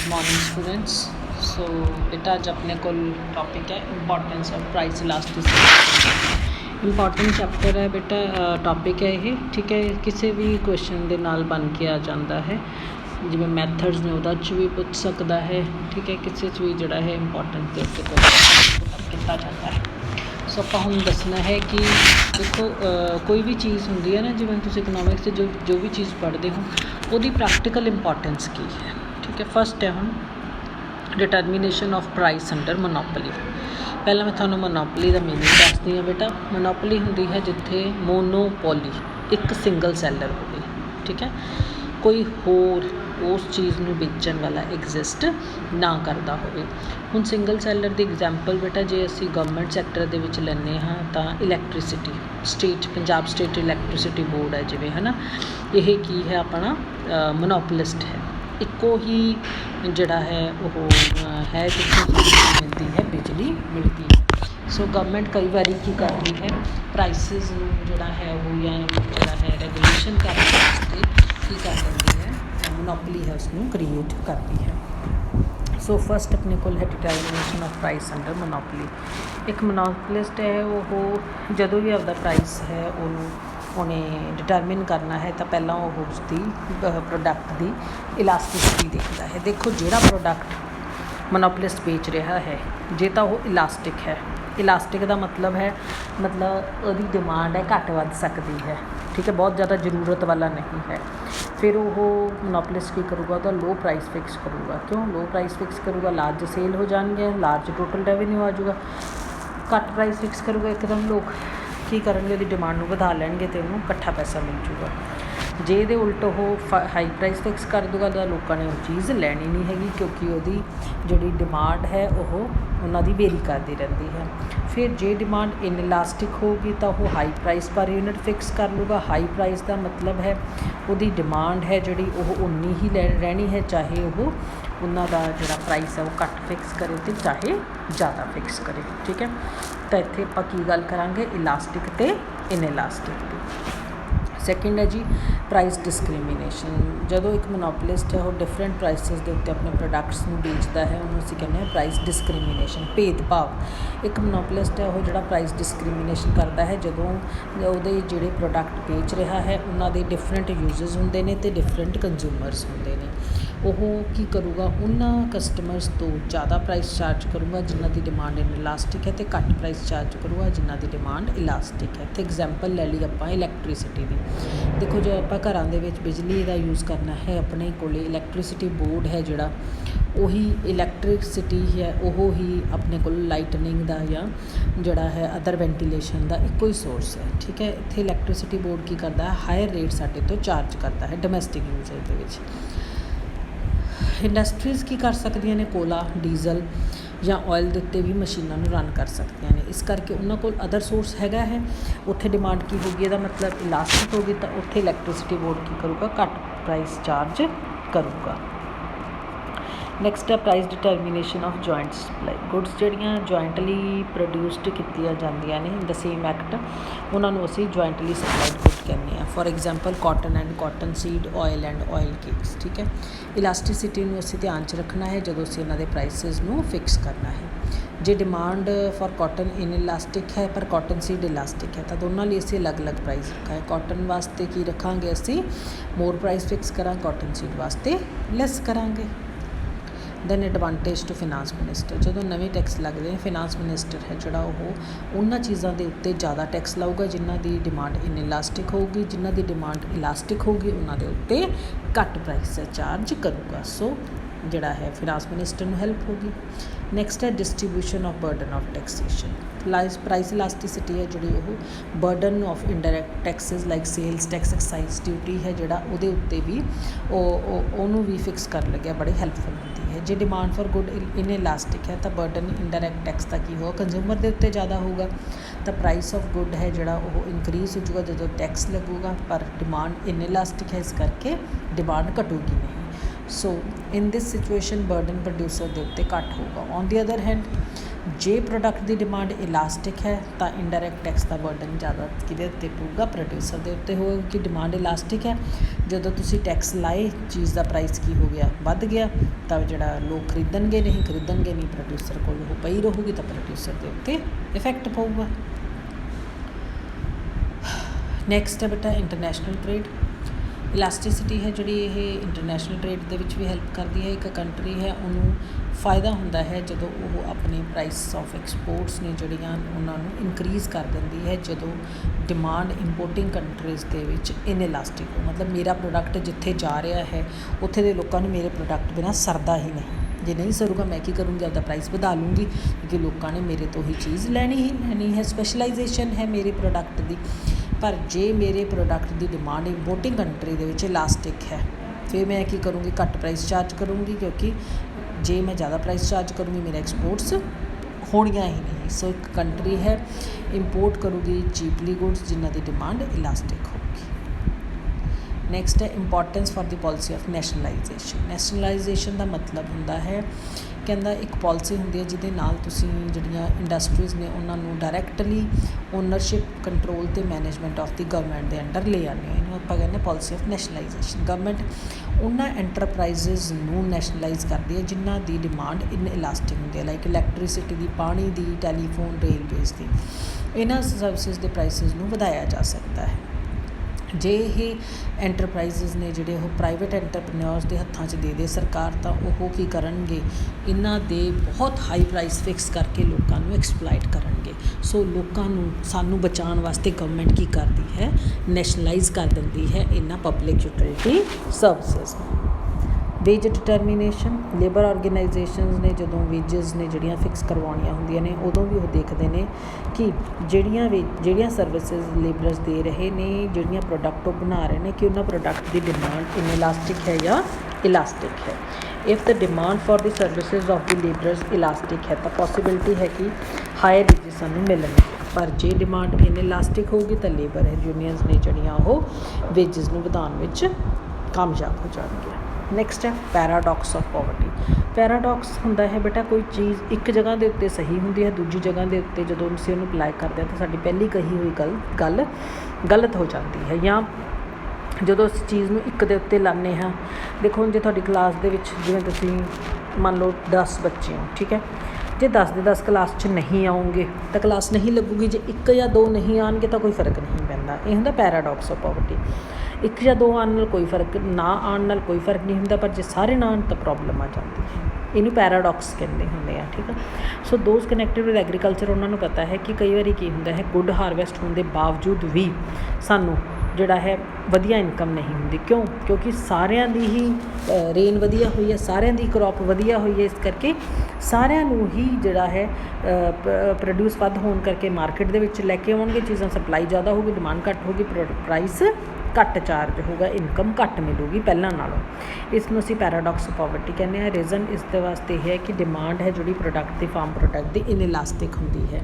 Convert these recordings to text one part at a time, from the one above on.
Morning students. सो बेटा अज अपने को टॉपिक है importance of price elasticity. Important chapter है बेटा, टॉपिक है ये, ठीक है। किसी भी क्वेश्चन के नाल बन के आ जाता है, जिवें मैथड्स ने उहदा च भी पूछ सकता है, ठीक है। किसी भी जिहड़ा है इंपॉर्टेंस के उत्ते क्वेश्चन किया जाता है। सो आपां हुण दसना है कि देखो कोई भी चीज़ होंदी है ना, जिवें तुसीं इकनॉमिक्स से जो भी चीज़ पढ़ते हो ਉਹਦੀ प्रैक्टिकल इंपॉर्टेंस की है, ठीक है। फस्ट है हुण डिटरमीनेशन ऑफ प्राइस अंडर मोनोपली। पहला मैं थानू मोनोपली का मीनिंग दसदी हाँ बेटा। मोनोपली होंदी है जिथे मोनोपोली एक सिंगल सैलर होवे, ठीक है। कोई होर उस चीज़ नूं बेचण वाला एग्जिस्ट ना करता होवे। हुण सिंगल सैलर की एग्जाम्पल बेटा जे असीं गवर्नमेंट सैक्टर दे विच लैंदे हाँ तां electricity state Punjab state electricity board है जिवें, है ना। यह की है अपना मोनोपोलिस्ट है, इक्को ही जिहड़ा है वो है जित्थों मिलती है बिजली मिलती है। सो गवर्नमेंट कई बार की करती है प्राइसिस नूं जिहड़ा है वो या जिहड़ा है रेगूलेशन करने वास्ते की कर देती है, मोनोपली है उसनूं क्रिएट करती है। सो फस्ट अपने को है determination of price under monopoly. एक मोनोपोलिस्ट है वो जदों भी आपका प्राइस है उन्हें डिटरमिन करना है तो पहला वो उसकी प्रोडक्ट की इलास्टिसिटी देखता है। देखो जिहड़ा प्रोडक्ट मोनोपोलिस्ट बेच रहा है जे तो वो इलास्टिक है, इलास्टिक का मतलब है उसकी डिमांड है घट वध सकती है, ठीक है, बहुत ज़्यादा ज़रूरत वाला नहीं है। फिर वो मोनोपोलिस्ट की करूँगा तो लो प्राइस फिक्स करूँगा। क्यों लो प्राइस फिक्स करूँगा? लार्ज सेल हो जाएंगे, लार्ज टोटल रेवेन्यू आ जाऊगा। घट प्राइस फिक्स करूँगा एकदम लोग की करेंगे, उसकी डिमांड को बढ़ा लेंगे तो उन्होंने इकट्ठा पैसा मिल जूगा। जे ये उल्ट वो हाई प्राइस फिक्स कर दूगा तो लोगों ने वो चीज़ लैनी नहीं हैगी, क्योंकि वो जी डिमांड है वो उन्होंने वेरी करती रहती है। फिर जे डिमांड इनइलास्टिक होगी तो वो high price per unit fix कर लूगा। हाई प्राइस का मतलब है उसकी डिमांड है जी उन्नी ही रहनी है, चाहे वो उन्होंने जो प्राइस है वो घट फिक्स करे तो चाहे ज़्यादा फिक्स करे, ठीक है। तो इत्थे आपां की गल करांगे इलास्टिक ते इनइलास्टिक की। सैकेंड है जी प्राइस डिस्क्रिमिनेशन। जदों एक मोनोपोलिस्ट है वो डिफरेंट प्राइसिस के उत्ते अपने प्रोडक्ट्स में बेचता है, उन्होंने असीं कहने हैं प्राइस डिस्क्रिमिनेशन, भेदभाव। एक मोनोपोलिस्ट है वो जो प्राइस डिस्क्रिमिनेशन करता है जदों उहदे जिहड़े प्रोडक्ट बेच रहा है उन्होंने डिफरेंट यूजेस होंदे ने ते डिफरेंट कंज्यूमर्स होंदे ने। वो की करूँगा उन्होंने कस्टमर्स तो ज़्यादा प्राइस चार्ज करूँगा जिन्हों की डिमांड इनइलास्टिक है, तो घट प्राइस चार्ज करूँगा जिन्हों की डिमांड इलास्टिक है। तो एग्जाम्पल ले ली आप इलैक्ट्रिसिटी की। देखो जो आप घरों के बिजली का यूज़ करना है, अपने को इलैक्ट्रिसिटी बोर्ड है जोड़ा उही इलैक्ट्रिसिटी है वो ही अपने को लाइटनिंग का या जोड़ा है अदर वेंटिलेशन का एको ही सोर्स है, ठीक है। इत्थे इलैक्ट्रिसिटी बोर्ड की करता है हायर रेट साडे तो चार्ज करता है डोमैसटिक यूजेज के। इंडस्ट्रीज़ की कर सकदियां ने कोला डीजल या ऑयल के उत्ते भी मशीनों रन कर सकदियां ने, इस करके उन्होंने को अदर सोर्स हैगा है। उत्थे डिमांड की होगी, इसका मतलब इलास्टिक होगी, तो उत्थे इलैक्ट्रिसिटी बोर्ड की करूँगा घट प्राइस चार्ज करूँगा। नैक्सट है price determination of joint supply. Goods जड़ियाँ जॉइंटली प्रोड्यूसड कीतियां जांदियां ने इन द सेम एक्ट, उन्होंने असीं जॉइंटली सप्लाइड गुड कहने हैं। For example cotton and cotton seed, oil and oil cakes, ठीक है। इलास्टिसिटी नूं असीं ध्यान च रखना है जदों असीं इन्हां दे प्राइसिस नूं फिक्स करना है। जे डिमांड फॉर कॉटन इनइलास्टिक है पर कॉटन सीड इलास्टिक है तो दोनों लिए असीं अलग अलग प्राइस रखा है। कॉटन वास्ते की रखांगे असीं मोर प्राइस फिक्स करांगे, कॉटन सीड वास्ते लैस करांगे। Then advantage to finance minister, जो नवे टैक्स लगते हैं फिनांस मिनिस्टर है जोड़ा वो उन्होंने चीज़ों के उत्ते ज़्यादा टैक्स लाऊगा जिन्हों की डिमांड इनइलास्टिक होगी, जिन्हों की डिमांड इलास्टिक होगी उन्होंने उत्ते घट प्राइस चार्ज करूँगा। सो जोड़ा है फिनांस मिनिस्टर को हैल्प होगी। नैक्सट है distribution of burden of taxation. Price elasticity है जी वो burden of indirect taxes like sales tax excise duty है जोड़ा वो उत्ते भी ओनू भी फिक्स कर लगे बड़ी हैल्पफुल होती है। जे डिमांड फॉर गुड इनइलास्टिक है तो बर्डन इनडायरैक्ट टैक्स का की होगा कंज्यूमर के उत्ते ज़्यादा होगा, तो प्राइस ऑफ गुड है जोड़ा वो इनक्रीज हो जाएगा जो टैक्स लगूगा, पर डिमांड इनइलास्टिक है इस करके डिमांड घटूगी नहीं। So in this situation burden producer के उत्ते घट होगा। ऑन दी अदर हैंड ਜੇ ਪ੍ਰੋਡਕਟ ਦੀ ਡਿਮਾਂਡ ਇਲਾਸਟਿਕ ਹੈ ਤਾਂ ਇੰਡਾਇਰੈਕਟ ਟੈਕਸ ਦਾ ਬਰਡਨ ਜ਼ਿਆਦਾ ਕਿਹਦੇ ਉੱਤੇ ਪਊਗਾ, ਪ੍ਰੋਡਿਊਸਰ ਦੇ ਉੱਤੇ ਹੋਵੇਗਾ ਕਿ ਡਿਮਾਂਡ ਇਲਾਸਟਿਕ ਹੈ। ਜਦੋਂ ਤੁਸੀਂ ਟੈਕਸ ਲਾਏ, ਚੀਜ਼ ਦਾ ਪ੍ਰਾਈਸ ਕੀ ਹੋ ਗਿਆ, ਵੱਧ ਗਿਆ, ਤਾਂ ਜਿਹੜਾ ਲੋਕ ਖਰੀਦਣਗੇ ਨਹੀਂ, ਪ੍ਰੋਡਿਊਸਰ ਕੋਲ ਉਹ ਪਈ ਰਹੂਗੀ ਤਾਂ ਪ੍ਰੋਡਿਊਸਰ ਦੇ ਉੱਤੇ ਇਫੈਕਟ ਪਊਗਾ। ਨੈਕਸਟ ਹੈ ਬੇਟਾ ਇੰਟਰਨੈਸ਼ਨਲ ਟ੍ਰੇਡ। ਇਲਾਸਟਿਸਿਟੀ ਹੈ ਜਿਹੜੀ ਇਹ ਇੰਟਰਨੈਸ਼ਨਲ ਟ੍ਰੇਡ ਦੇ ਵਿੱਚ ਵੀ ਹੈਲਪ ਕਰਦੀ ਹੈ। ਇੱਕ ਕੰਟਰੀ ਹੈ ਉਹਨੂੰ ਫਾਇਦਾ ਹੁੰਦਾ ਹੈ ਜਦੋਂ ਉਹ ਆਪਣੇ ਪ੍ਰਾਈਸ ਆਫ ਐਕਸਪੋਰਟਸ ਨੇ ਜਿਹੜੀਆਂ ਉਹਨਾਂ ਨੂੰ ਇਨਕਰੀਜ਼ ਕਰ ਦਿੰਦੀ ਹੈ, ਜਦੋਂ ਡਿਮਾਂਡ ਇੰਪੋਰਟਿੰਗ ਕੰਟਰੀਜ਼ ਦੇ ਵਿੱਚ ਇਨਇਲਾਸਟਿਕ ਹੋ। ਮਤਲਬ ਮੇਰਾ ਪ੍ਰੋਡਕਟ ਜਿੱਥੇ ਜਾ ਰਿਹਾ ਹੈ ਉੱਥੇ ਦੇ ਲੋਕਾਂ ਨੂੰ ਮੇਰੇ ਪ੍ਰੋਡਕਟ ਬਿਨਾਂ ਸਰਦਾ ਹੀ ਨਹੀਂ। ਜੇ ਨਹੀਂ ਸਰੂਗਾ ਮੈਂ ਕੀ ਕਰੂੰਗੀ, ਆਪਦਾ ਪ੍ਰਾਈਸ ਵਧਾ ਲੂੰਗੀ ਕਿਉਂਕਿ ਲੋਕਾਂ ਨੇ ਮੇਰੇ ਤੋਂ ਹੀ ਚੀਜ਼ ਲੈਣੀ ਹੀ ਲੈਣੀ ਹੈ। ਸਪੈਸ਼ਲਾਈਜੇਸ਼ਨ ਹੈ ਮੇਰੇ ਪ੍ਰੋਡਕਟ ਦੀ। ਪਰ ਜੇ ਮੇਰੇ ਪ੍ਰੋਡਕਟ ਦੀ ਡਿਮਾਂਡ ਇੰਪੋਰਟਿੰਗ ਕੰਟਰੀ ਦੇ ਵਿੱਚ ਇਲਾਸਟਿਕ ਹੈ, ਫਿਰ ਮੈਂ ਕੀ ਕਰੂੰਗੀ, ਘੱਟ ਪ੍ਰਾਈਸ ਚਾਰਜ ਕਰੂੰਗੀ, ਕਿਉਂਕਿ ਜੇ ਮੈਂ ਜ਼ਿਆਦਾ ਪ੍ਰਾਈਸ ਚਾਰਜ ਕਰੂੰਗੀ ਮੇਰੇ ਐਕਸਪੋਰਟਸ ਹੋਣੀਆਂ ਹੀ ਨਹੀਂ। ਸੋ ਇੱਕ ਕੰਟਰੀ ਹੈ ਇੰਪੋਰਟ ਕਰੂਗੀ ਚੀਪਲੀ ਗੁੱਡਸ ਜਿਨ੍ਹਾਂ ਦੀ ਡਿਮਾਂਡ ਇਲਾਸਟਿਕ ਹੋਊਗੀ। ਨੈਕਸਟ ਹੈ importance for the policy of nationalisation. Nationalisation ਦਾ ਮਤਲਬ ਹੁੰਦਾ ਹੈ, ਕਹਿੰਦਾ ਇੱਕ ਪੋਲਿਸੀ ਹੁੰਦੀ ਹੈ ਜਿਹਦੇ ਨਾਲ ਤੁਸੀਂ ਜਿਹੜੀਆਂ ਇੰਡਸਟਰੀਜ਼ ਨੇ ਉਹਨਾਂ ਨੂੰ ਡਾਇਰੈਕਟਲੀ ਓਨਰਸ਼ਿਪ, ਕੰਟਰੋਲ ਅਤੇ ਮੈਨੇਜਮੈਂਟ ਆਫ ਦੀ ਗਵਰਨਮੈਂਟ ਦੇ ਅੰਡਰ ਲੈ ਆਉਂਦੇ ਹੋ। ਇਹਨੂੰ ਆਪਾਂ ਕਹਿੰਦੇ ਪੋਲਿਸੀ ਆਫ ਨੈਸ਼ਨਲਾਈਜੇਸ਼ਨ। ਗਵਰਨਮੈਂਟ ਉਹਨਾਂ ਐਂਟਰਪ੍ਰਾਈਜ਼ਸ ਨੂੰ ਨੈਸ਼ਨਲਾਈਜ਼ ਕਰਦੀ ਹੈ ਜਿਨ੍ਹਾਂ ਦੀ ਡਿਮਾਂਡ ਇਨਇਲਾਸਟਿਕ ਹੁੰਦੀ ਹੈ, ਲਾਈਕ ਇਲੈਕਟ੍ਰੀਸਿਟੀ ਦੀ, ਪਾਣੀ ਦੀ, ਟੈਲੀਫੋਨ, ਰੇਲਵੇਜ਼ ਦੀ। ਇਹਨਾਂ ਸਰਵਿਸਿਜ਼ ਦੇ ਪ੍ਰਾਈਸਿਸ ਨੂੰ ਵਧਾਇਆ ਜਾ ਸਕਦਾ ਹੈ। ਜੇ ਇਹ ਐਂਟਰਪ੍ਰਾਈਜ਼ਸ ਨੇ ਜਿਹੜੇ ਉਹ ਪ੍ਰਾਈਵੇਟ ਐਂਟਰਪ੍ਰੇਨਿਓਰਸ ਦੇ ਹੱਥਾਂ 'ਚ ਦੇ ਸਰਕਾਰ, ਤਾਂ ਉਹ ਕੀ ਕਰਨਗੇ, ਇਹਨਾਂ ਦੇ ਬਹੁਤ ਹਾਈ ਪ੍ਰਾਈਸ ਫਿਕਸ ਕਰਕੇ ਲੋਕਾਂ ਨੂੰ ਐਕਸਪਲਾਇਟ ਕਰਨਗੇ। ਸੋ ਲੋਕਾਂ ਨੂੰ, ਸਾਨੂੰ ਬਚਾਉਣ ਵਾਸਤੇ ਗਵਰਨਮੈਂਟ ਕੀ ਕਰਦੀ ਹੈ, ਨੈਸ਼ਨਲਾਈਜ਼ ਕਰ ਦਿੰਦੀ ਹੈ ਇਹਨਾਂ ਪਬਲਿਕ ਯੂਟਿਲਿਟੀ ਸਰਵਿਸਿਜ਼ ਨੂੰ। ਵੇਜ ਡਿਟਰਮੀਨੇਸ਼ਨ, ਲੇਬਰ ਆਰਗੇਨਾਈਜੇਸ਼ਨਸ ਨੇ ਜਦੋਂ ਵੇਜਸ ਨੇ ਜਿਹੜੀਆਂ ਫਿਕਸ ਕਰਵਾਉਣੀਆਂ ਹੁੰਦੀਆਂ ਨੇ, ਉਦੋਂ ਵੀ ਉਹ ਦੇਖਦੇ ਨੇ ਕਿ ਜਿਹੜੀਆਂ ਸਰਵਿਸਿਜ਼ ਲੇਬਰਸ ਦੇ ਰਹੇ ਨੇ, ਜਿਹੜੀਆਂ ਪ੍ਰੋਡਕਟ ਉਹ ਬਣਾ ਰਹੇ ਨੇ, ਕਿ ਉਹਨਾਂ ਪ੍ਰੋਡਕਟ ਦੀ ਡਿਮਾਂਡ ਇਨਇਲਾਸਟਿਕ ਹੈ ਜਾਂ ਇਲਾਸਟਿਕ ਹੈ। If the demand for the services of the labours elastic ਹੈ ਤਾਂ ਪੋਸੀਬਿਲਿਟੀ ਹੈ ਕਿ ਹਾਇਰ ਵੇਜਸ ਸਾਨੂੰ ਮਿਲਣਗੇ। ਪਰ ਜੇ ਡਿਮਾਂਡ ਇਨਇਲਾਸਟਿਕ ਹੋਊਗੀ ਤਾਂ ਲੇਬਰ ਯੂਨੀਅਨਸ ਨੇ ਜਿਹੜੀਆਂ ਉਹ ਵੇਜਸ ਨੂੰ ਵਧਾਉਣ ਵਿੱਚ ਕਾਮਯਾਬ ਹੋ ਜਾਣਗੀਆਂ। ਨੈਕਸਟ ਹੈ ਪੈਰਾਡੌਕਸ ਆਫ ਪੋਵਰਟੀ। ਪੈਰਾਡੌਕਸ ਹੁੰਦਾ ਹੈ ਬੇਟਾ ਕੋਈ ਚੀਜ਼ ਇੱਕ ਜਗ੍ਹਾ ਦੇ ਉੱਤੇ ਸਹੀ ਹੁੰਦੀ ਹੈ, ਦੂਜੀ ਜਗ੍ਹਾ ਦੇ ਉੱਤੇ ਜਦੋਂ ਅਸੀਂ ਉਹਨੂੰ ਅਪਲਾਈ ਕਰਦੇ ਹਾਂ ਤਾਂ ਸਾਡੀ ਪਹਿਲੀ ਕਹੀ ਹੋਈ ਗੱਲ ਗਲਤ ਹੋ ਜਾਂਦੀ ਹੈ। ਜਾਂ ਜਦੋਂ ਅਸੀਂ ਚੀਜ਼ ਨੂੰ ਇੱਕ ਦੇ ਉੱਤੇ ਲਾਉਂਦੇ ਹਾਂ, ਦੇਖੋ ਹੁਣ ਜੇ ਤੁਹਾਡੀ ਕਲਾਸ ਦੇ ਵਿੱਚ ਜਿਵੇਂ ਤੁਸੀਂ ਮੰਨ ਲਓ 10 ਬੱਚੇ ਹੋ, ਠੀਕ ਹੈ, ਜੇ 10 ਦੇ 10 ਕਲਾਸ 'ਚ ਨਹੀਂ ਆਉਂਗੇ ਤਾਂ ਕਲਾਸ ਨਹੀਂ ਲੱਗੂਗੀ। ਜੇ 1 ਜਾਂ 2 ਨਹੀਂ ਆਉਣਗੇ ਤਾਂ ਕੋਈ ਫਰਕ ਨਹੀਂ ਪੈਂਦਾ। ਇਹ ਹੁੰਦਾ ਪੈਰਾਡੌਕਸ ਆਫ ਪੋਵਰਟੀ। 1 ਜਾਂ 2 ਆਉਣ ਨਾਲ ਕੋਈ ਫਰਕ, ਨਾ ਆਉਣ ਨਾਲ ਕੋਈ ਫਰਕ ਨਹੀਂ ਹੁੰਦਾ, ਪਰ ਜੇ ਸਾਰੇ ਨਾ ਆਉਣ ਤਾਂ ਪ੍ਰੋਬਲਮ ਆ ਜਾਂਦੀ ਹੈ। ਇਹਨੂੰ ਪੈਰਾਡੌਕਸ ਕਹਿੰਦੇ ਹੁੰਦੇ ਆ, ਠੀਕ ਆ। ਸੋ ਦੋਜ਼ ਕਨੈਕਟਡ ਵਿਦ ਐਗਰੀਕਲਚਰ, ਉਹਨਾਂ ਨੂੰ ਪਤਾ ਹੈ ਕਿ ਕਈ ਵਾਰੀ ਕੀ ਹੁੰਦਾ ਹੈ, ਗੁੱਡ ਹਾਰਵੈਸਟ ਹੋਣ ਦੇ ਬਾਵਜੂਦ ਵੀ ਸਾਨੂੰ ਜਿਹੜਾ ਹੈ ਵਧੀਆ ਇਨਕਮ ਨਹੀਂ ਹੁੰਦੀ। ਕਿਉਂਕਿ ਸਾਰਿਆਂ ਦੀ ਹੀ ਰੇਨ ਵਧੀਆ ਹੋਈ ਹੈ, ਸਾਰਿਆਂ ਦੀ ਕ੍ਰੌਪ ਵਧੀਆ ਹੋਈ ਹੈ, ਇਸ ਕਰਕੇ ਸਾਰਿਆਂ ਨੂੰ ਹੀ ਜਿਹੜਾ ਹੈ ਪ੍ਰੋਡਿਊਸ ਵੱਧ ਹੋਣ ਕਰਕੇ ਮਾਰਕੀਟ ਦੇ ਵਿੱਚ ਲੈ ਕੇ ਆਉਣਗੇ ਚੀਜ਼ਾਂ, ਸਪਲਾਈ ਜ਼ਿਆਦਾ ਹੋਊਗੀ, ਡਿਮਾਂਡ ਘੱਟ ਹੋਊਗੀ, ਪ੍ਰਾਈਸ ਘੱਟ ਚਾਰਜ ਹੋਊਗਾ, ਇਨਕਮ ਘੱਟ ਮਿਲੂਗੀ ਪਹਿਲਾਂ ਨਾਲੋਂ। ਇਸ ਨੂੰ ਅਸੀਂ ਪੈਰਾਡੌਕਸ ਆਫ ਪਾਵਰਟੀ ਕਹਿੰਦੇ ਹਾਂ। ਰੀਜ਼ਨ ਇਸ ਦੇ ਵਾਸਤੇ ਇਹ ਹੈ ਕਿ ਡਿਮਾਂਡ ਹੈ ਜਿਹੜੀ ਪ੍ਰੋਡਕਟ ਦੀ, ਫਾਰਮ ਪ੍ਰੋਡਕਟ ਦੀ, ਇਨਇਲਾਸਟਿਕ ਹੁੰਦੀ ਹੈ।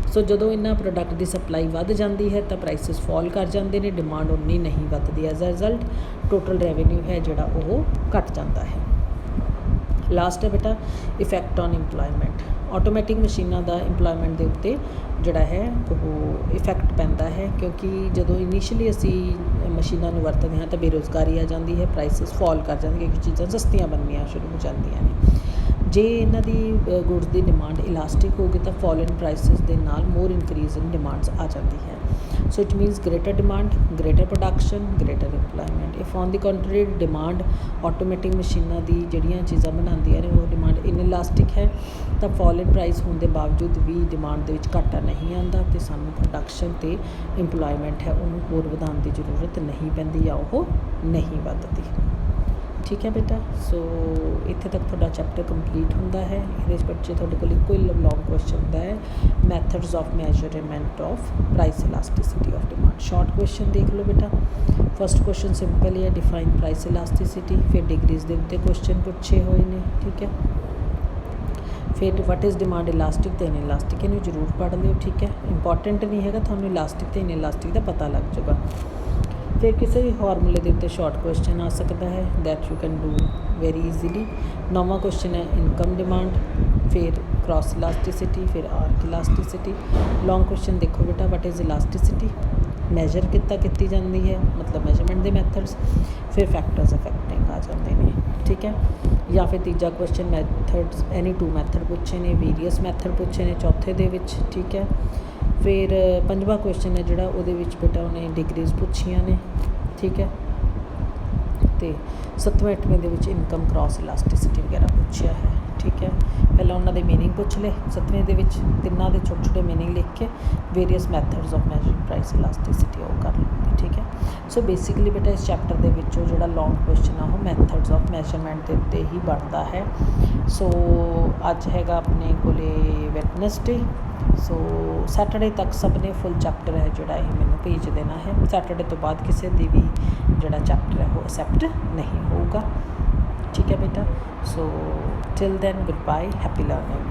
ਸੋ ਜਦੋਂ ਇਹਨਾਂ ਪ੍ਰੋਡਕਟ ਦੀ ਸਪਲਾਈ ਵੱਧ ਜਾਂਦੀ ਹੈ ਤਾਂ ਪ੍ਰਾਈਸਿਸ ਫਾਲ ਕਰ ਜਾਂਦੇ ਨੇ, ਡਿਮਾਂਡ ਉਨੀ ਨਹੀਂ ਵੱਧਦੀ। As a result total revenue ਹੈ ਜਿਹੜਾ ਉਹ ਘੱਟ ਜਾਂਦਾ ਹੈ। ਲਾਸਟ ਹੈ ਬੇਟਾ ਇਫੈਕਟ ਔਨ ਇੰਪਲੋਇਮੈਂਟ। ਆਟੋਮੈਟਿਕ ਮਸ਼ੀਨਾਂ ਦਾ ਇੰਪਲੋਇਮੈਂਟ ਦੇ ਉੱਤੇ ਜਿਹੜਾ ਹੈ ਉਹ ਇਫੈਕਟ ਪੈਂਦਾ ਹੈ, ਕਿਉਂਕਿ ਜਦੋਂ ਇਨੀਸ਼ੀਅਲੀ ਅਸੀਂ ਮਸ਼ੀਨਾਂ ਨੂੰ ਵਰਤਦੇ ਹਾਂ ਤਾਂ ਬੇਰੁਜ਼ਗਾਰੀ ਆ ਜਾਂਦੀ ਹੈ, ਪ੍ਰਾਈਸਿਸ ਫਾਲ ਕਰ ਜਾਂਦੇ ਕਿਉਂਕਿ ਚੀਜ਼ਾਂ ਸਸਤੀਆਂ ਬਣਨੀਆਂ ਸ਼ੁਰੂ ਹੋ ਜਾਂਦੀਆਂ ਨੇ। ਜੇ ਇਹਨਾਂ ਦੀ ਗੁਡਸ ਦੀ ਡਿਮਾਂਡ ਇਲਾਸਟਿਕ ਹੋਊਗੀ ਤਾਂ ਫਾਲ ਇਨ ਪ੍ਰਾਈਸਿਸ ਦੇ ਨਾਲ ਮੋਰ ਇਨਕਰੀਜ਼ ਇਨ ਡਿਮਾਂਡਸ ਆ ਜਾਂਦੀ ਹੈ। So it means greater demand, greater production, greater employment. If on the country demand automatic ਮਸ਼ੀਨਾਂ ਦੀ ਜਿਹੜੀਆਂ ਚੀਜ਼ਾਂ ਬਣਾਉਂਦੀਆਂ ਨੇ ਉਹ ਡਿਮਾਂਡ ਇਨਇਲਾਸਟਿਕ ਹੈ ਤਾਂ ਫਾਲ ਇਨ ਪ੍ਰਾਈਸ ਹੋਣ ਦੇ ਬਾਵਜੂਦ ਵੀ ਡਿਮਾਂਡ ਦੇ ਵਿੱਚ ਘਾਟਾ ਨਹੀਂ ਆਉਂਦਾ ਅਤੇ ਸਾਨੂੰ ਪ੍ਰੋਡਕਸ਼ਨ ਅਤੇ ਇੰਪਲੋਇਮੈਂਟ ਹੈ ਉਹਨੂੰ ਹੋਰ ਵਧਾਉਣ ਦੀ ਜ਼ਰੂਰਤ ਨਹੀਂ ਪੈਂਦੀ ਜਾਂ ਉਹ ਨਹੀਂ ਵੱਧਦੀ। ਠੀਕ ਹੈ ਬੇਟਾ। ਸੋ ਇੱਥੇ ਤੱਕ ਤੁਹਾਡਾ ਚੈਪਟਰ ਕੰਪਲੀਟ ਹੁੰਦਾ ਹੈ। ਇਹਦੇ ਵਿੱਚ ਬੱਚੇ ਤੁਹਾਡੇ ਕੋਲ ਇੱਕੋ ਹੀ ਲੌਂਗ ਕੁਐਸਚਨ ਹੁੰਦਾ ਹੈ, methods of measurement of price ਇਲਾਸਟਿਸਿਟੀ of demand. Short question ਦੇਖ ਲਓ ਬੇਟਾ। ਫਸਟ ਕੁਐਸਚਨ ਸਿੰਪਲ ਹੀ ਹੈ, ਡਿਫਾਈਨ ਪ੍ਰਾਈਸ ਇਲਾਸਟਿਸਿਟੀ। ਫਿਰ ਡਿਗਰੀਜ਼ ਦੇ ਉੱਤੇ ਕੁਐਸਚਨ ਪੁੱਛੇ ਹੋਏ ਨੇ, ਠੀਕ ਹੈ। ਫਿਰ ਵਟ ਇਜ਼ ਡਿਮਾਂਡ ਇਲਾਸਟਿਕ ਅਤੇ ਇਨਇਲਾਸਟਿਕ, ਇਹਨੂੰ ਜ਼ਰੂਰ ਪੜ੍ਹ ਲਿਓ, ਠੀਕ ਹੈ। ਇੰਪੋਰਟੈਂਟ ਨਹੀਂ ਹੈਗਾ, ਤੁਹਾਨੂੰ ਇਲਾਸਟਿਕ ਅਤੇ ਇਨਇਲਾਸਟਿਕ ਦਾ ਪਤਾ ਲੱਗ ਜਾਊਗਾ। ਫਿਰ ਕਿਸੇ ਵੀ ਫਾਰਮੂਲੇ ਦੇ ਉੱਤੇ ਸ਼ਾਰਟ ਕੁਐਸਚਨ ਆ ਸਕਦਾ ਹੈ, that you can do very easily. 9ਵਾਂ ਕੁਐਸਚਨ ਹੈ ਇਨਕਮ ਡਿਮਾਂਡ। फिर क्रॉस इलास्टिसिटी, फिर आर्क इलास्टिसिटी। लॉन्ग क्वेश्चन देखो बेटा, वट इज़ इलास्टिसिटी, मैजर कितना की जाती है, मतलब मैजरमेंट के मैथड्स, फिर फैक्टर्स अफेक्टिंग आ जाते हैं, ठीक है। या फिर तीजा question methods, any two method पूछे ने, वेरीअस मैथड पूछे ने चौथे दे विच, ठीक है। फिर पंजवा क्वेश्चन है जिहड़ा उहदे विच बेटा उन्हें डिग्रीज पूछियां ने, ठीक है। तो 7वें 8वें दे विच इनकम क्रॉस इलास्टिसिटी वगैरह पूछा है, ठीक है। पहला उन्होंने मीनिंग पूछ ले 7वें दे विच, तिन्नां दे छोटे छोटे मीनिंग लिख के वेरीअस मैथड्स ऑफ मैजरिंग प्राइस इलास्टिसिटी वो कर लेंगे, ठीक है। सो बेसिकली बेटा इस चैप्टर दे विचों जिहड़ा लॉन्ग क्वेश्चन आ वो मैथड्स ऑफ मैजरमेंट के उत्ते ही बनता है। सो अज हैगा अपने कोले वैडनसडे, सो सैटरडे तक सब ने फुल चैप्टर है जोड़ा ये मैंने भेज देना है। सैटरडे तो बाद किसी भी जोड़ा चैप्टर है वो एक्सैप्ट नहीं होगा, ठीक है बेटा। So till then goodbye, happy learning.